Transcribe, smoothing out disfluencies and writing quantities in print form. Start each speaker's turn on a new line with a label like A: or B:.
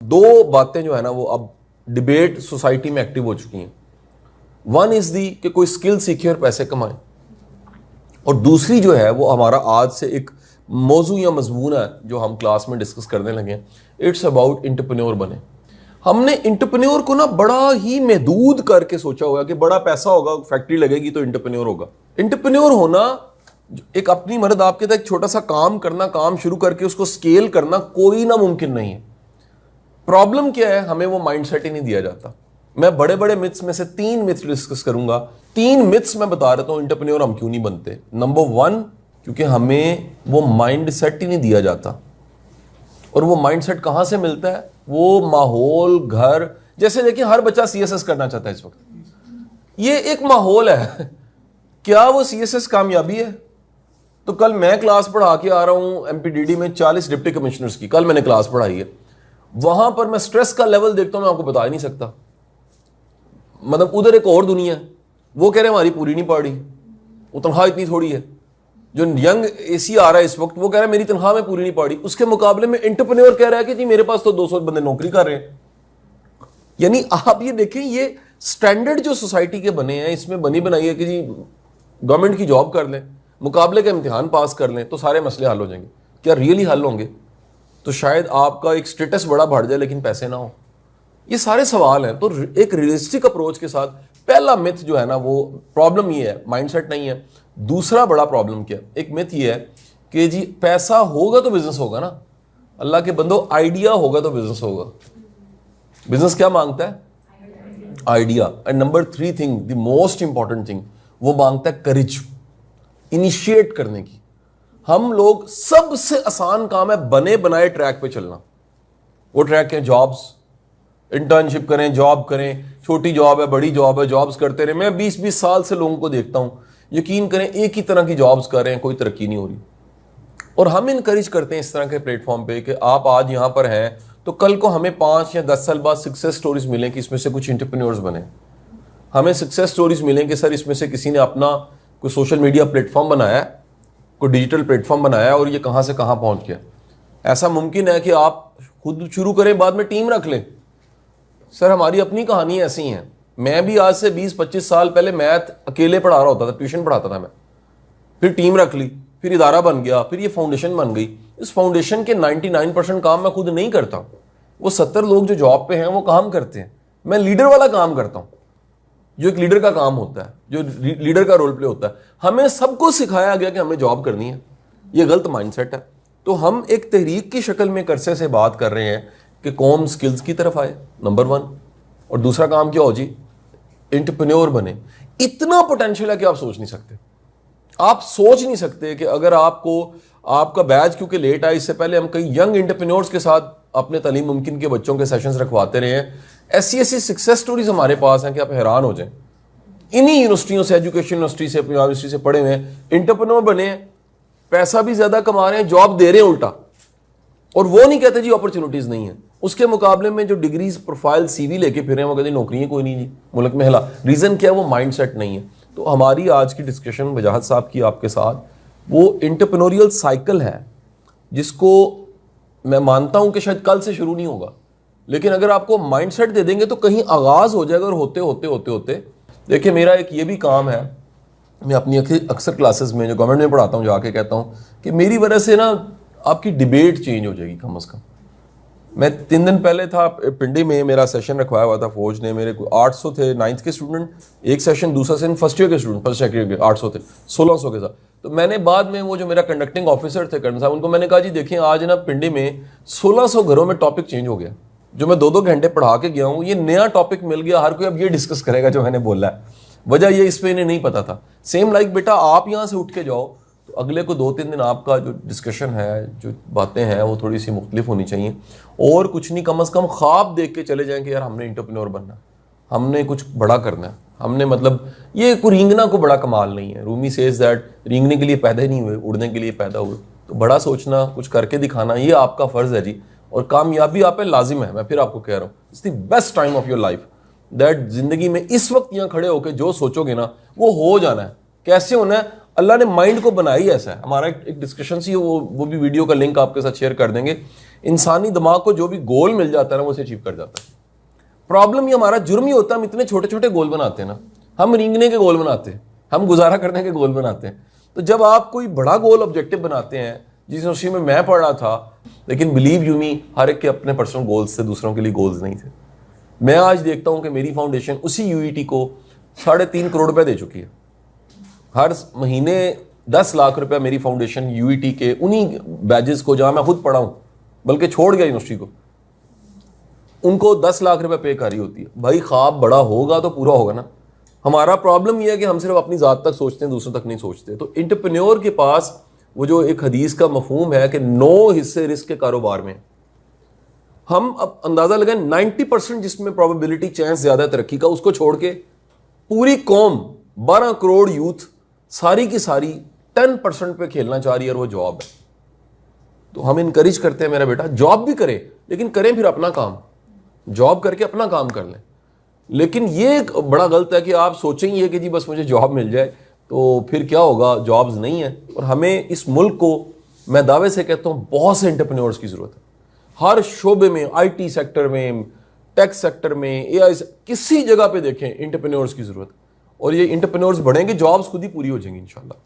A: दो बातें जो है ना वो अब डिबेट सोसाइटी में एक्टिव हो चुकी हैं। वन इज दी कि कोई स्किल सीखे और पैसे कमाए, और दूसरी जो है वो हमारा आज से एक मौजू या मजमून है जो हम क्लास में डिस्कस करने लगे हैं। इट्स अबाउट एंटरप्रेन्योर बने। हमने एंटरप्रेन्योर को ना बड़ा ही महदूद करके सोचा हुआ कि बड़ा पैसा होगा, फैक्ट्री लगेगी तो एंटरप्रेन्योर होगा। एंटरप्रेन्योर होना एक अपनी मर्द आपके तक छोटा सा काम करना, काम शुरू करके उसको स्केल करना कोई ना मुमकिन नहीं है। प्रॉब्लम क्या है, हमें वो माइंडसेट ही नहीं दिया जाता। मैं बड़े बड़े मिथ्स में से 3 मिथ्स डिस्कस करूंगा। 3 मिथ्स मैं बता देता हूं एंटरप्रेन्योर हम क्यों नहीं बनते। नंबर 1, क्योंकि हमें वो माइंडसेट ही नहीं दिया जाता। और वो माइंडसेट कहां से मिलता है? वो माहौल, घर। जैसे देखिए हर बच्चा सीएसएस करना चाहता है इस वक्त, ये एक माहौल है। क्या वो सीएसएस कामयाबी है? तो कल मैं क्लास पढ़ा के आ रहा हूं एमपीडीडी में 40 डिप्टी कमिश्नर्स की, कल मैंने क्लास पढ़ाई है। वहां पर मैं स्ट्रेस का लेवल देखता हूं, मैं आपको बता ही नहीं सकता। मतलब उधर एक और दुनिया है, वो कह रहे हैं हमारी पूरी नहीं पड़ रही, वो तनख्वाह इतनी थोड़ी है। जो यंग एसी आ रहा है इस वक्त, वो कह रहा है मेरी तनख्वाह में पूरी नहीं पड़ रही। उसके मुकाबले में एंटरप्रेन्योर कह रहा है कि जी मेरे पास तो 200 बंदे नौकरी कर रहे हैं। यानी आप ये देखें, ये स्टैंडर्ड जो सोसाइटी के बने हैं इसमें बनी बनाई है कि जी गवर्नमेंट की जॉब कर लें, मुकाबले का इम्तिहान पास कर लें तो सारे मसले हल हो जाएंगे। क्या रियली हल होंगे? तो शायद आपका एक स्टेटस बड़ा बढ़ जाए लेकिन पैसे ना हो। ये सारे सवाल हैं। तो एक रियलिस्टिक अप्रोच के साथ पहला मिथ जो है ना, वो प्रॉब्लम ये है, माइंडसेट नहीं है। दूसरा बड़ा प्रॉब्लम क्या है? एक मिथ ये है कि जी पैसा होगा तो बिजनेस होगा ना। अल्लाह के बंदो, आइडिया होगा तो बिजनेस होगा। बिजनेस क्या मांगता है? Idea. And number 3 thing, the most important thing, वो मांगता है करेज, इनिशिएट करने की। हम लोग सबसे आसान काम है बने बनाए ट्रैक पे चलना। वो ट्रैक है जॉब्स, इंटर्नशिप करें, जॉब करें, छोटी जॉब है, बड़ी जॉब है, जॉब्स करते रहे। मैं 20-20 साल से लोगों को देखता हूं, यकीन करें एक ही तरह की जॉब्स कर रहे हैं, कोई तरक्की नहीं हो रही। और हम इनकरेज करते हैं इस तरह के प्लेटफॉर्म पे कि आप आज यहां पर हैं तो कल को हमें 5 या 10 साल बाद सक्सेस स्टोरीज मिलें कि इसमें से कुछ एंटरप्रेन्योर्स बने। हमें सक्सेस स्टोरीज मिलें कि सर इसमें से किसी ने अपना कोई सोशल मीडिया प्लेटफॉर्म बनाया, कोई डिजिटल प्लेटफॉर्म बनाया और ये कहां से कहां पहुंच गया। ऐसा मुमकिन है कि आप खुद शुरू करें, बाद में टीम रख लें। सर हमारी अपनी कहानी ऐसी है। मैं भी आज से 20-25 साल पहले मैथ अकेले पढ़ा रहा होता था, ट्यूशन पढ़ाता था मैं, फिर टीम रख ली, फिर इदारा बन गया, फिर ये फाउंडेशन बन गई। इस फाउंडेशन के 99% काम मैं खुद नहीं करता। वो 70 लोग जो जॉब पे हैं वो काम करते हैं। मैं लीडर वाला काम करता हूं, जो एक लीडर का काम होता है, जो लीडर का रोल प्ले होता है। हमें सबको सिखाया गया कि हमें जॉब करनी है। ये गलत माइंडसेट है। तो हम एक तहरीक की शक्ल में करसे से बात कर रहे हैं कि कौम स्किल्स की तरफ आए, नंबर 1। और दूसरा काम क्या हो जी? एंटरप्रेन्योर बने। इतना पोटेंशियल है कि आप सोच नहीं सकते। आप सोच नहीं सकते कि अगर आपको आपका बैच क्योंकि लेट आया, इससे पहले हम कई यंग एंटरप्रेन्योर्स के साथ अपने तालीम मुमकिन के बच्चों के सेशंस रखवाते रहे हैं। ऐसी ऐसी सक्सेस स्टोरीज हमारे पास हैं कि आप हैरान हो जाएं। इन्हीं यूनिवर्सिटियों से, एजुकेशन यूनिवर्सिटी से, पंजाब यूनिवर्सिटी से पढ़े हुए हैं, एंटरप्रेन्योर बने हैं, पैसा भी ज्यादा कमा रहे हैं, जॉब दे रहे हैं उल्टा। और वो नहीं कहते जी अपॉर्चुनिटीज नहीं है। उसके मुकाबले में जो डिग्रीज, प्रोफाइल, सीवी लेके फिर हैं वो कहते नौकरियां कोई नहीं जी मुल्क में। हला रीजन क्या है? वो माइंडसेट नहीं है। तो हमारी आज की डिस्कशन वजाहत साहब की आपके साथ, वो एंटरप्रेन्योरियल साइकिल है जिसको मैं मानता हूं कि शायद कल से शुरू नहीं होगा, लेकिन अगर आपको माइंडसेट दे देंगे तो कहीं आगाज हो जाएगा। और होते होते होते होते देखिए, मेरा एक ये भी काम है, मैं अपनी अक्सर क्लासेस में जो गवर्नमेंट में पढ़ाता हूं जाके कहता हूं कि मेरी वजह से ना आपकी डिबेट चेंज हो जाएगी कम से कम। मैं 3 दिन पहले था पिंडी में, मेरा सेशन रखवाया हुआ था फौज ने। मेरे 800 थे 9th के स्टूडेंट, एक सेशन, दूसरा सेशन फर्स्ट ईयर के स्टूडेंट, फर्स्ट सेकंड के 800 थे, 1600 के साथ। तो मैंने बाद में वो जो मेरा कंडक्टिंग ऑफिसर थे कर्नल साहब, उनको मैंने कहा जी देखिए आज ना पिंडी में 1600 घरों में टॉपिक चेंज हो गया। जो मैं 2-2 घंटे पढ़ा के गया हूँ, ये नया टॉपिक मिल गया। हर कोई अब ये डिस्कस करेगा जो मैंने बोला है। वजह ये इस पर इन्हें नहीं पता था। सेम लाइक बेटा आप यहाँ से उठ के जाओ तो अगले को 2-3 दिन आपका जो डिस्कशन है, जो बातें हैं, वो थोड़ी सी मुख्तलिफ होनी चाहिए। और कुछ नहीं, कम अज़ कम ख्वाब देख के चले जाएं कि यार हमने एंटरप्रेन्योर बनना, हमने कुछ बड़ा करना है। हमने मतलब ये कोई रींगना को बड़ा कमाल नहीं है। रूमी सेज दैट रींगने के लिए पैदा ही नहीं हुए, उड़ने के लिए पैदा हुए। तो बड़ा सोचना, कुछ करके दिखाना, ये आपका फ़र्ज़ है जी। और कामयाबी आप पे लाजिम है। मैं फिर आपको कह रहा हूँ, it's the best time of your life that. जिंदगी में इस वक्त यहाँ खड़े होकर जो सोचोगे ना वो हो जाना है। कैसे होना है, अल्लाह ने माइंड को बनाया ही ऐसा है। हमारा एक डिस्कशन सी, वो भी वीडियो का लिंक आपके साथ शेयर कर देंगे। इंसानी दिमाग को जो भी गोल मिल जाता है ना, वो उसे अचीव कर जाता है। प्रॉब्लम ये हमारा जुर्म ही होता है, हम इतने छोटे छोटे गोल बनाते हैं ना, हम रींगने के गोल बनाते हैं, हम गुजारा करने के गोल बनाते हैं। तो जब आप कोई बड़ा गोल ऑब्जेक्टिव बनाते हैं, जिस यूनिवर्सिटी में मैं पढ़ रहा था, लेकिन बिलीव यू मी, हर एक के अपने पर्सनल गोल्स थे, दूसरों के लिए गोल्स नहीं थे। मैं आज देखता हूं कि मेरी फाउंडेशन उसी यूईटी को 3.5 करोड़ रुपए दे चुकी है। हर महीने 10 लाख रुपए मेरी फाउंडेशन यूईटी के उन्हीं बैजेस को, जहां मैं खुद पढ़ा हूं, बल्कि छोड़ गया यूनिवर्सिटी को, उनको 10 लाख रुपए पे कर रही होती है। भाई ख्वाब बड़ा होगा तो पूरा होगा ना। हमारा प्रॉब्लम यह है कि हम सिर्फ अपनी ज़ात तक सोचते हैं, दूसरों तक नहीं सोचते। तो एंटरप्रेन्योर के पास वो जो एक हदीस का मफहूम है कि 9 हिस्से रिस्क के कारोबार में, हम अब अंदाजा लगाएं 90% जिसमें प्रोबेबिलिटी चांस ज्यादा है तरक्की का, उसको छोड़ के पूरी कौम 12 करोड़ यूथ सारी की सारी 10% पे खेलना चाह रही है, और वो जॉब है। तो हम इनकरेज करते हैं, मेरा बेटा जॉब भी करे, लेकिन करें फिर अपना काम, जॉब करके अपना काम कर लें। लेकिन ये एक बड़ा गलत है कि आप सोचेंगे कि जी बस मुझे जॉब मिल जाए तो फिर क्या होगा, जॉब्स नहीं है। और हमें इस मुल्क को, मैं दावे से कहता हूँ, बहुत से एंटरप्रेन्योर्स की ज़रूरत है। हर शोबे में, आईटी सेक्टर में, टेक सेक्टर में, एआई, किसी जगह पे देखें एंटरप्रेन्योर्स की ज़रूरत। और ये एंटरप्रेन्योर्स बढ़ेंगे, जॉब्स खुद ही पूरी हो जाएंगी इंशाल्लाह।